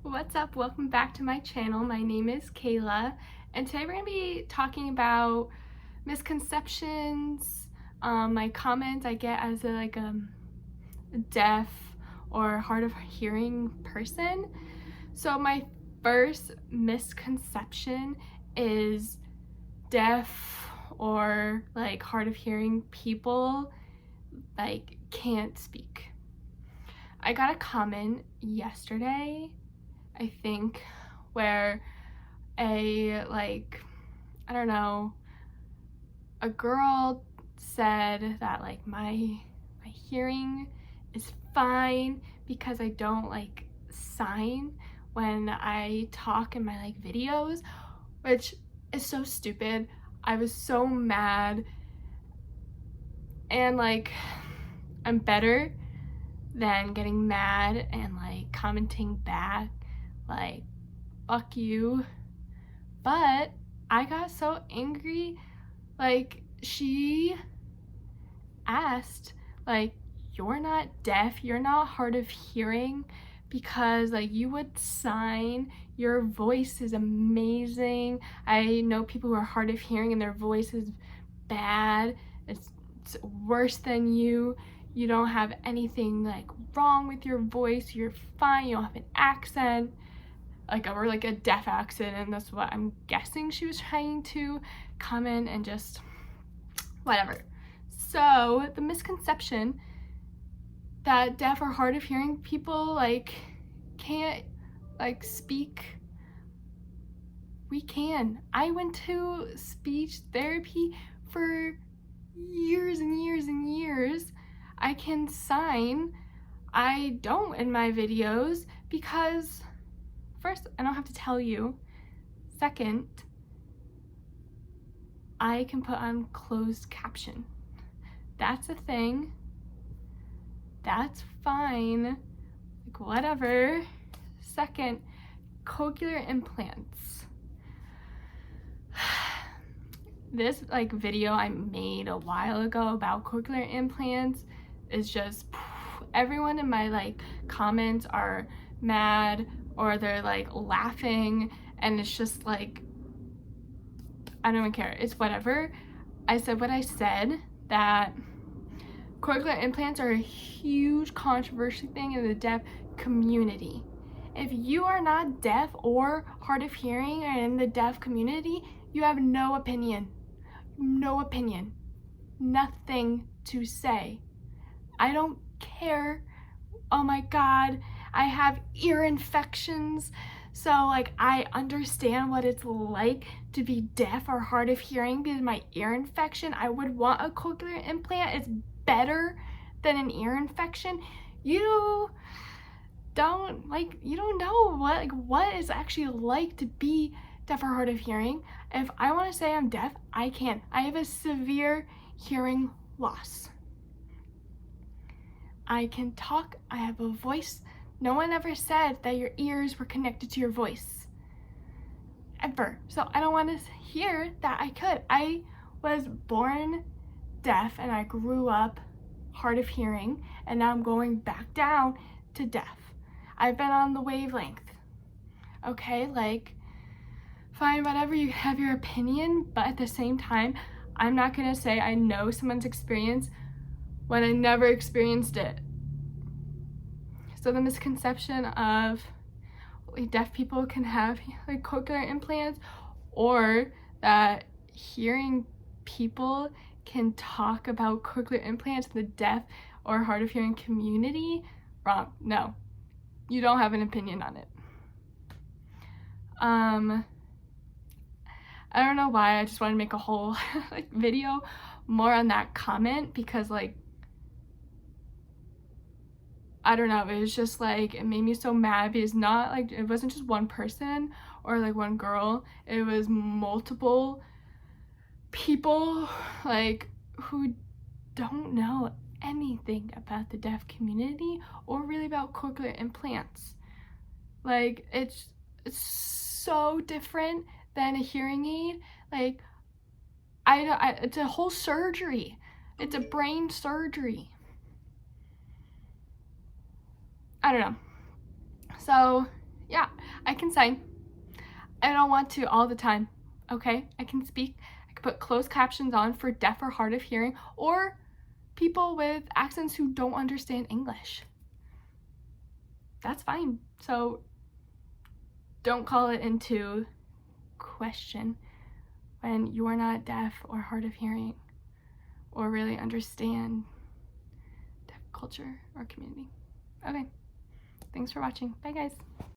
What's up? Welcome back to my channel. My name is Caela, and today we're going to be talking about misconceptions, my comments I get as a deaf or hard of hearing person. So my first misconception is deaf or hard of hearing people can't speak. I got a comment yesterday, I think, where I don't know, a girl said that my hearing is fine because I don't sign when I talk in my videos, which is so stupid. I was so mad, and I'm better than getting mad and commenting back fuck you. But I got so angry. She asked, you're not deaf, you're not hard of hearing because you would sign, your voice is amazing. I know people who are hard of hearing and their voice is bad. It's worse than you. You don't have anything wrong with your voice. You're fine. You don't have an accent, or a deaf accent, and that's what I'm guessing she was trying to comment and just whatever. So the misconception that deaf or hard of hearing people can't speak, we can. I went to speech therapy for years and years and years. I can sign. I don't in my videos because first, I don't have to tell you. Second, I can put on closed caption. That's a thing. That's fine. Whatever. Second, cochlear implants. This video I made a while ago about cochlear implants is just everyone in my comments are mad or they're laughing, and it's just I don't even care. It's whatever. I said what I said, that cochlear implants are a huge controversial thing in the deaf community. If you are not deaf or hard of hearing and in the deaf community, you have no opinion. No opinion. Nothing to say. I don't care. Oh my God, I have ear infections. So I understand what it's like to be deaf or hard of hearing because of my ear infection. I would want a cochlear implant. It's better than an ear infection. You don't know what it's actually like to be deaf or hard of hearing. If I want to say I'm deaf, I can. I have a severe hearing loss. I can talk, I have a voice. No one ever said that your ears were connected to your voice. Ever. So I don't want to hear that I could. I was born deaf and I grew up hard of hearing, and now I'm going back down to deaf. I've been on the wavelength. Okay, fine, whatever, you have your opinion, but at the same time, I'm not gonna say I know someone's experience when I never experienced it. So the misconception of deaf people can have cochlear implants, or that hearing people can talk about cochlear implants in the deaf or hard of hearing community, wrong. No, you don't have an opinion on it. I don't know why, I just wanted to make a whole video more on that comment because I don't know, it was just it made me so mad because it wasn't just one person or one girl, it was multiple people who don't know anything about the deaf community or really about cochlear implants. It's so different than a hearing aid. It's a whole surgery. It's a brain surgery. I don't know. So Yeah, I can sign. I don't want to all the time, okay? I can speak. I can put closed captions on for deaf or hard of hearing or people with accents who don't understand English. That's fine. So don't call it into question when you're not deaf or hard of hearing or really understand deaf culture or community. Okay, thanks for watching. Bye, guys.